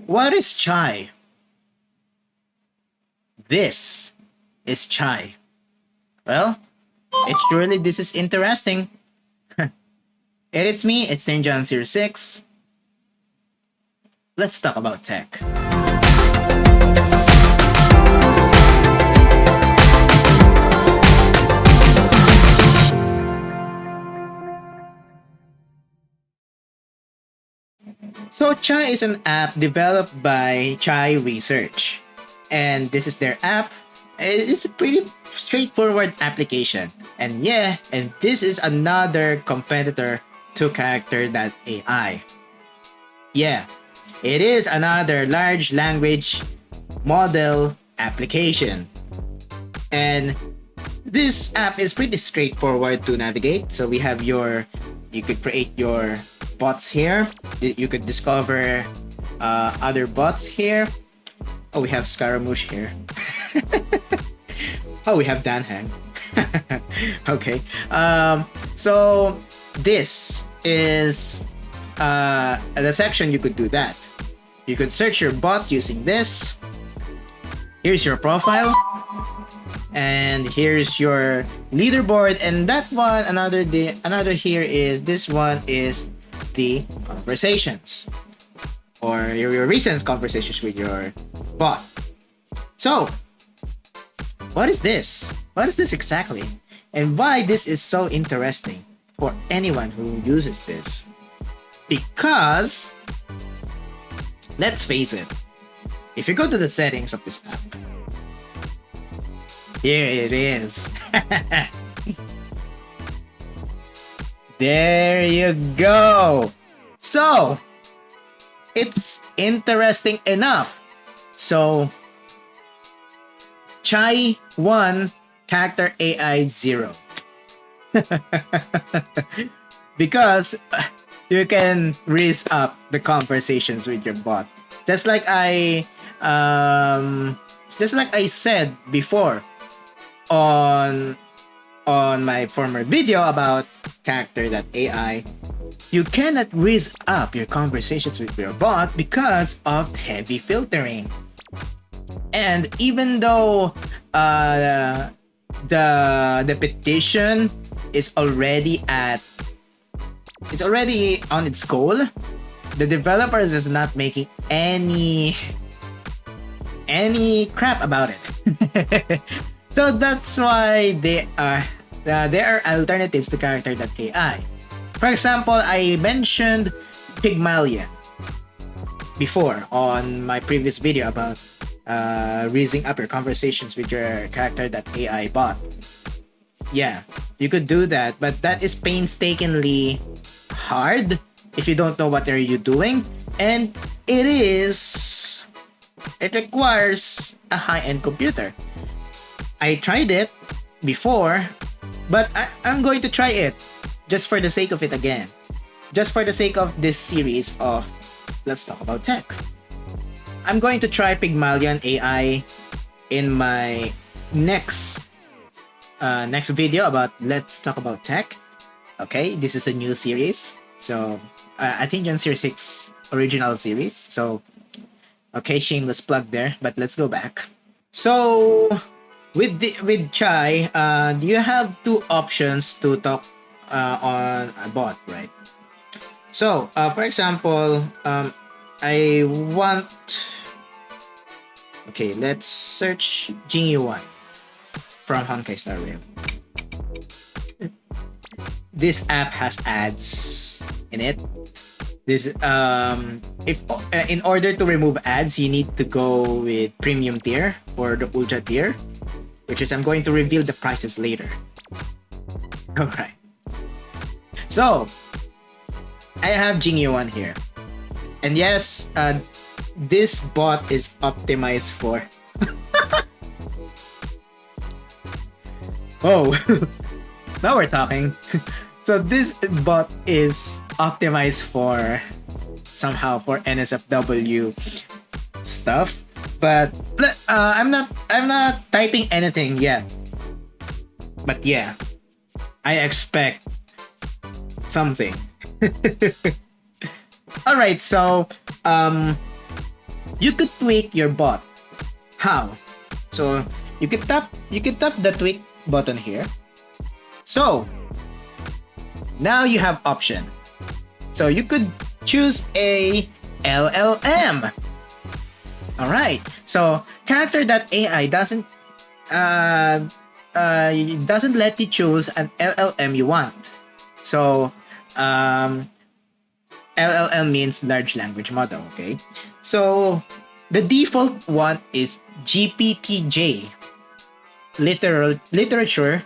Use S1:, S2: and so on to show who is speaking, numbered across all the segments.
S1: what is chai? This is chai. Well, this is interesting. It's me, it's Ninja06. Let's talk about tech. So Chai is an app developed by Chai Research. And this is their app. It's a pretty straightforward application. And this is another competitor to Character.AI. Yeah, it is another large language model application. And this app is pretty straightforward to navigate. So you could create your bots here. You could discover other bots here. Oh, we have Scaramouche here. Oh, we have Danhang. Okay. So this is the section you could do that. You could search your bots using this. Here's your profile. And here's your leaderboard. And that one, another here is, this one is the conversations. Or your recent conversations with your bot. So, what is this? What is this exactly? And why this is so interesting for anyone who uses this? Because, let's face it, if you go to the settings of this app, here it is. There you go. So, it's interesting enough. So, Chai 1, Character.AI 0. Because you can raise up the conversations with your bot. Just like I said before on my former video about Character.AI, you cannot raise up your conversations with your bot because of heavy filtering. And even though the petition is already on its goal, the developers is not making any crap about it. So that's why there are alternatives to Character.AI. For example, I mentioned Pygmalion before on my previous video about raising up your conversations with your Character.AI bot. Yeah, you could do that, but that is painstakingly hard if you don't know what are you doing, and it requires a high-end computer. I tried it before, but I'm going to try it just for the sake of it again. Just for the sake of this series of Let's Talk About Tech. I'm going to try Pygmalion AI in my next video about Let's Talk About Tech. Okay, this is a new series. So, I think Gen 6 original series. So, okay, shameless plug there, but let's go back. So, with Chai, you have two options to talk on a bot, right? So, for example, I want... Okay, let's search Jingyuan from Honkai Star Rail. This app has ads in it. This if in order to remove ads, you need to go with premium tier or the ultra tier, which is I'm going to reveal the prices later. Alright. So, I have Jingyuan here. And yes, this bot is optimized for... Oh, now we're talking. So this bot is optimized for somehow for NSFW stuff, but I'm not typing anything yet. But yeah, I expect something. All right, so you could tweak your bot. How? So you can tap the tweak button here. So now you have option. So you could choose a LLM. All right. So Character.AI uh, doesn't let you choose an LLM you want. So LLM means large language model. Okay. So the default one is GPTJ, literature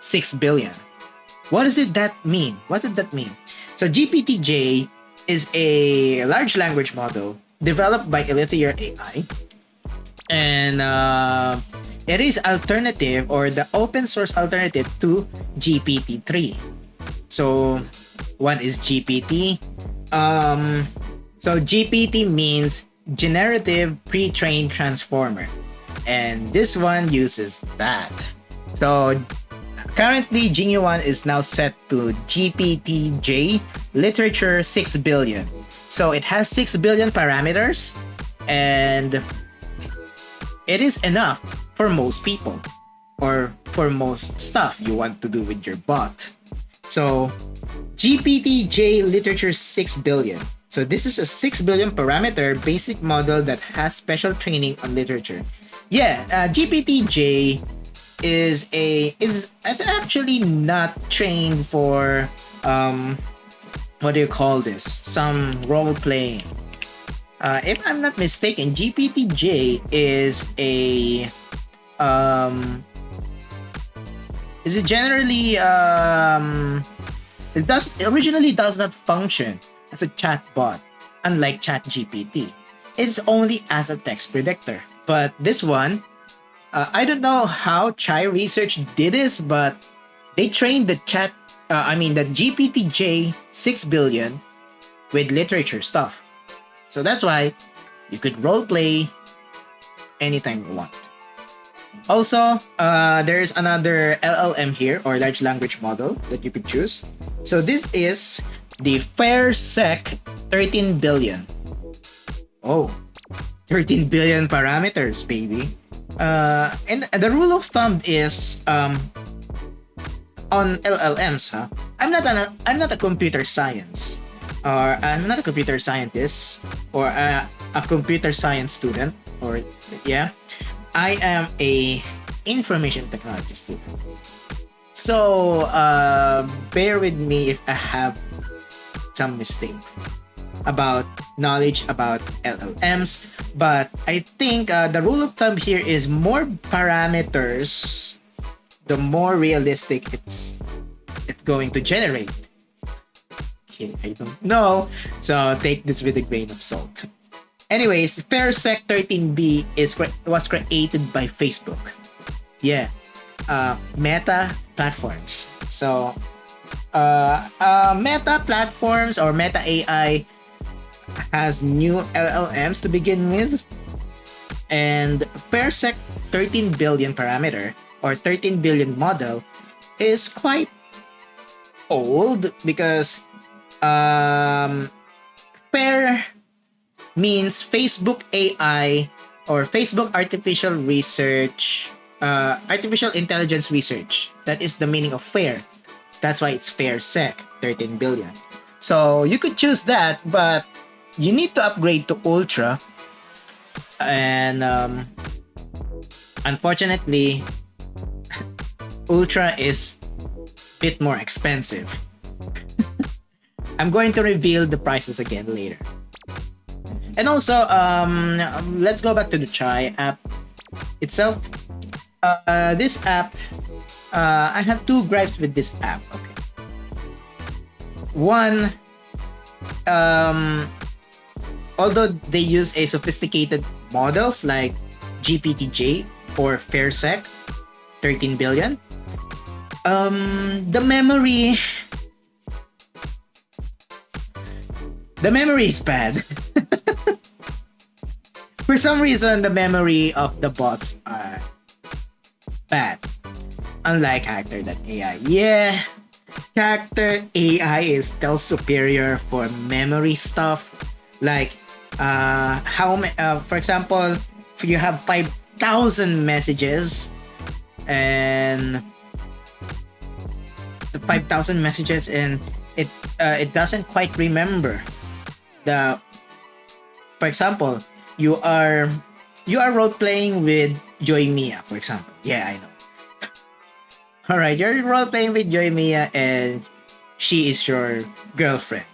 S1: 6 billion. What does it that mean? What does that mean? So GPTJ is a large language model developed by Elitear AI, and it is alternative or the open source alternative to GPT-3. So what is GPT? So GPT means generative pre-trained transformer, and this one uses that. So currently, Genie 1 is now set to GPTJ literature 6 billion. So it has 6 billion parameters, and it is enough for most people or for most stuff you want to do with your bot. So GPTJ literature 6 billion. So this is a 6 billion parameter basic model that has special training on literature. Yeah, GPTJ is it's actually not trained for what do you call this? Some role playing. If I'm not mistaken, GPTJ is a is it generally it originally does not function as a chat bot, unlike ChatGPT. It's only as a text predictor. But this one, I don't know how Chai Research did this, but they trained the the GPTJ 6 billion with literature stuff. So that's why you could roleplay anytime you want. Also, there's another LLM here, or large language model, that you could choose. So this is the FairSec 13 billion. Oh, 13 billion parameters, baby. And the rule of thumb is on LLMs, huh? I'm not a computer science, or I'm not a computer scientist, or a computer science student, or yeah, I am a information technology student. So bear with me if I have some mistakes about knowledge about LLMs, but I think the rule of thumb here is more parameters, the more realistic it's going to generate. Okay, I don't know, so take this with a grain of salt. Anyways, FairSec 13B was created by Facebook. Yeah, Meta platforms. So Meta platforms or Meta AI has new LLMs to begin with, and FairSec 13 billion parameter or 13 billion model is quite old because Fair means Facebook AI or Facebook artificial research, artificial intelligence research. That is the meaning of fair. That's why it's FairSec 13 billion. So you could choose that, but you need to upgrade to Ultra, and unfortunately, Ultra is a bit more expensive. I'm going to reveal the prices again later. And also, let's go back to the Chai app itself. This app, I have two gripes with this app. Okay. One, although they use a sophisticated models like GPTJ or FairSec 13 billion, the memory is bad. For some reason, the memory of the bots are bad. Unlike Character.AI. Yeah, Character.AI is still superior for memory stuff. Like, For example, if you have 5,000 messages and the 5,000 messages and it doesn't quite remember the, for example, you are role playing with Joy Mia, for example. Yeah, I know. All right, you're role playing with Joy Mia and she is your girlfriend.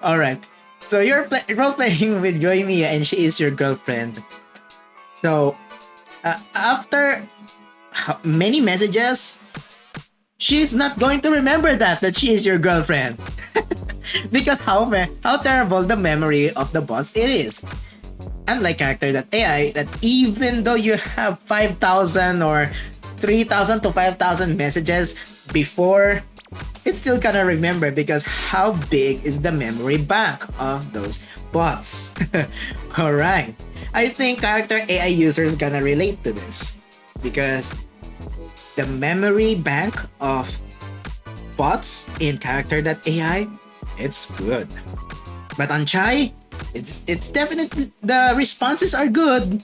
S1: All right. So you're role playing with Joy Mia and she is your girlfriend. So after many messages, she's not going to remember that she is your girlfriend. Because how terrible the memory of the boss it is. Unlike Character.AI, that even though you have 5,000 or 3,000 to 5,000 messages before, it's still gonna remember because how big is the memory bank of those bots. Alright. I think Character.AI users gonna relate to this because the memory bank of bots in Character.AI, it's good. But on Chai, it's definitely the responses are good,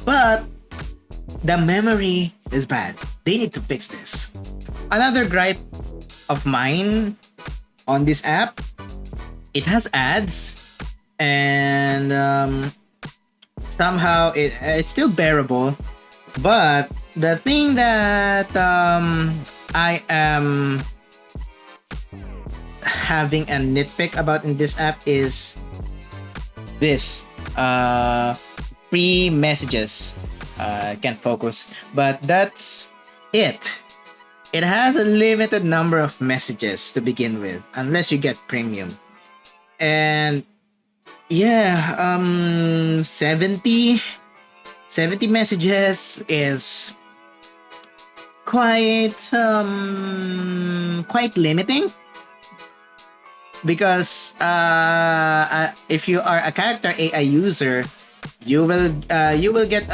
S1: but the memory is bad. They need to fix this. Another gripe of mine on this app, it has ads, and somehow it's still bearable. But the thing that I am having a nitpick about in this app is this free messages. Can't focus, but that's it. It has a limited number of messages to begin with, unless you get premium. And yeah, 70 messages is quite limiting because if you are a Character AI user, you will get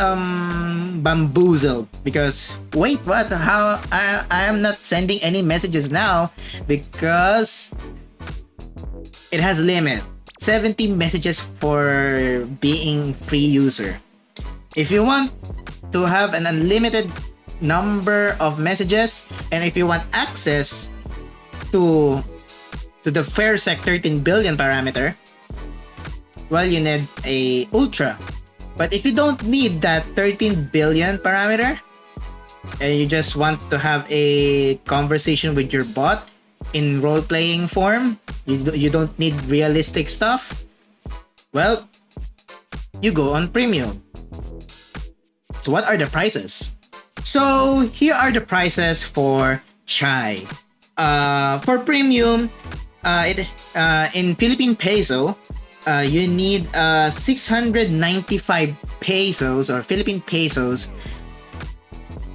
S1: bamboozled because wait, what, how I am not sending any messages now because it has limit 70 messages for being free user. If you want to have an unlimited number of messages and if you want access to the Fairsec 13 billion parameter, well, you need a ultra. But if you don't need that 13 billion parameter and you just want to have a conversation with your bot in role-playing form, you don't need realistic stuff, well, you go on premium. So what are the prices? So here are the prices for Chai. For premium, in Philippine peso, you need 695 pesos or Philippine pesos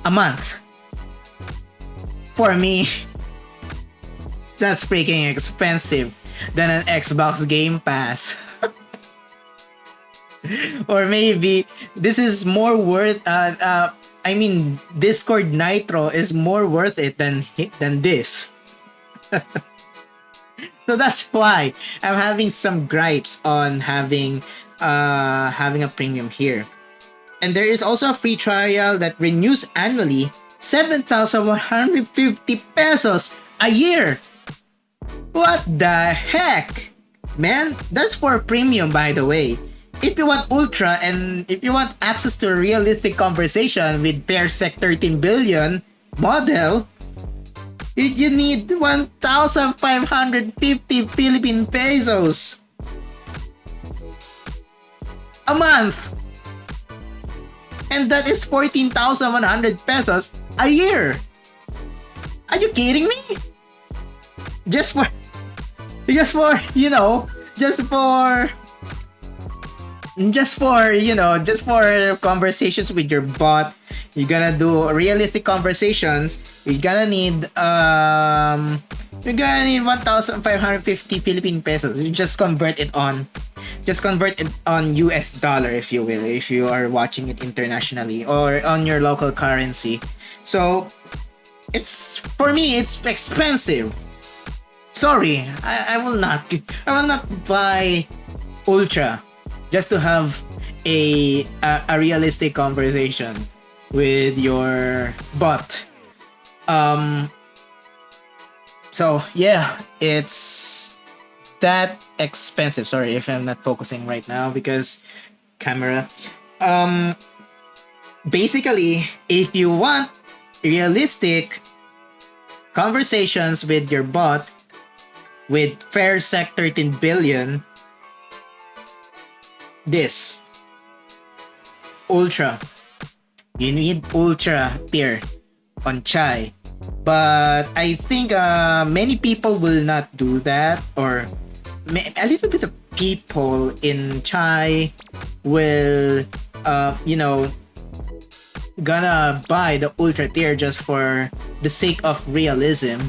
S1: a month. For me, that's freaking expensive than an Xbox Game Pass. Or maybe this is more worth. I mean, Discord Nitro is more worth it than this. So that's why I'm having some gripes on having a premium here. And there is also a free trial that renews annually, 7,150 pesos a year. What the heck? Man, that's for premium, by the way. If you want ultra and if you want access to a realistic conversation with Fairsec 13 billion model, you need 1,550 Philippine pesos a month. And that is 14,100 pesos a year. Are you kidding me? Just for conversations with your bot, you're gonna do realistic conversations. You're gonna need 1,550 Philippine pesos. You just convert it on US dollar, if you will, if you are watching it internationally or on your local currency. So for me it's expensive. Sorry, I will not. I will not buy Ultra just to have a realistic conversation with your bot. Um. So yeah, it's that expensive. Sorry if I'm not focusing right now because camera. Um. Basically, if you want realistic conversations with your bot with FairSec 13 billion, this Ultra. You need Ultra tier on Chai. But I think many people will not do that, or a little bit of people in Chai will, gonna buy the Ultra tier just for the sake of realism.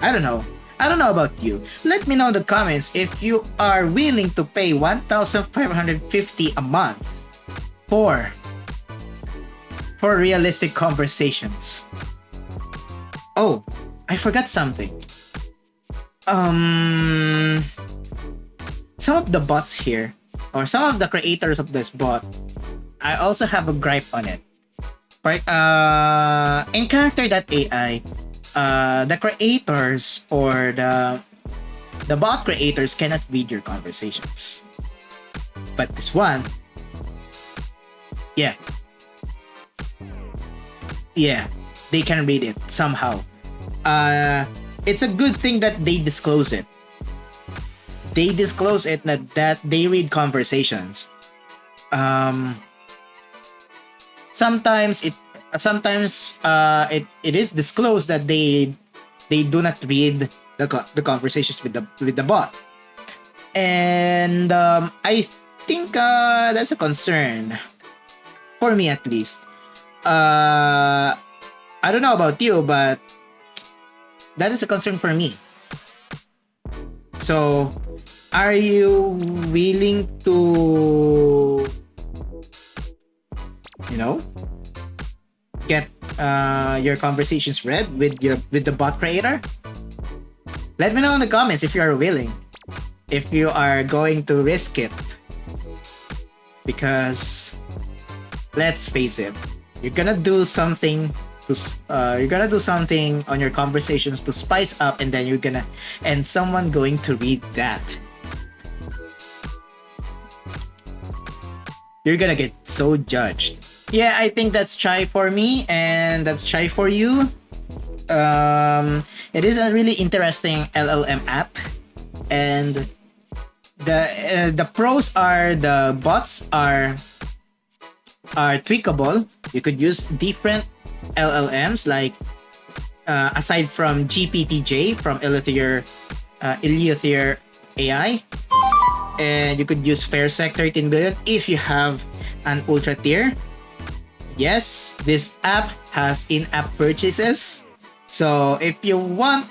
S1: I don't know. I don't know about you. Let me know in the comments if you are willing to pay 1,550 a month for realistic conversations. Oh, I forgot something. Some of the bots here, or some of the creators of this bot, I also have a gripe on it. Right? In Character.AI, the creators or the bot creators cannot read your conversations. But this one, yeah, they can read it somehow. It's a good thing that they disclose it. They disclose it that they read conversations. Sometimes it is disclosed that they do not read the conversations with the bot, and I think that's a concern for me, at least. I don't know about you, but that is a concern for me. So, are you willing to, get your conversations read with the bot creator? Let me know in the comments if you are willing, if you are going to risk it, because let's face it, you're gonna do something on your conversations to spice up, and then someone going to read that. You're gonna get so judged. Yeah, I think that's Chai for me, and that's Chai for you. It is a really interesting LLM app, and the pros are the bots are tweakable. You could use different LLMs, like aside from GPTJ from Elithier AI, and you could use FairSec 13 billion if you have an Ultra tier. Yes, this app has in-app purchases. So if you want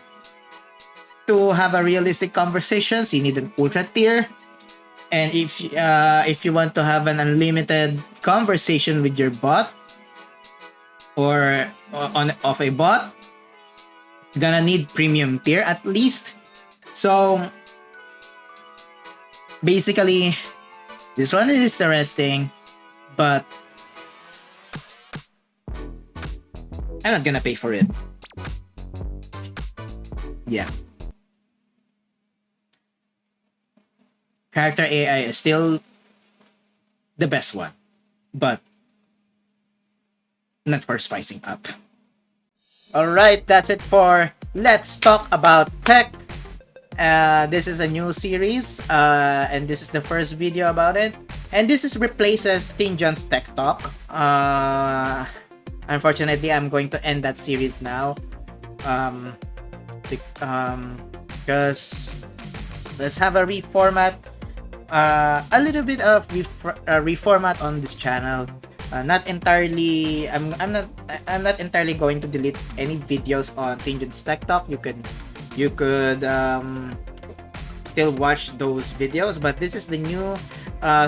S1: to have a realistic conversations, you need an Ultra tier. And if you want to have an unlimited conversation with your bot or of a bot, you're gonna need premium tier at least. So basically, this one is interesting, but I'm not gonna pay for it. Yeah. Character.AI is still the best one, but not for spicing up. Alright, that's it for Let's Talk About Tech. This is a new series, and this is the first video about it. And this replaces Tinjon's Tech Talk. Unfortunately, I'm going to end that series now. Because let's have a reformat. A little bit of reformat on this channel. Not entirely. I'm not entirely going to delete any videos on Tinjon's Tech Talk. You could still watch those videos, but this is the new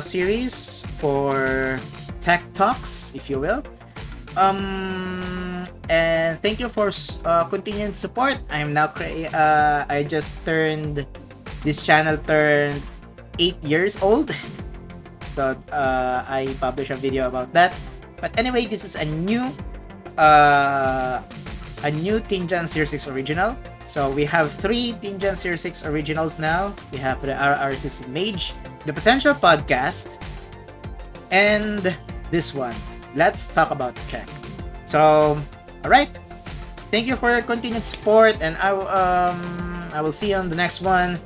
S1: series for Tech Talks, if you will. and thank you for continued support. I'm now I just turned this channel turned 8 years old. So I published a video about that. But anyway, this is a new Tinjan Series 6 original. So we have 3 Tinjan Series 6 originals now. We have the RRCC Mage, the Potential Podcast, and this one. Let's talk about check. So, alright. Thank you for your continued support, and I will see you on the next one.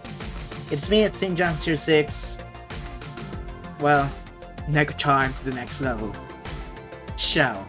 S1: It's me, it's Tinjan Series 6. Well, Neko Charm to the next level. Ciao.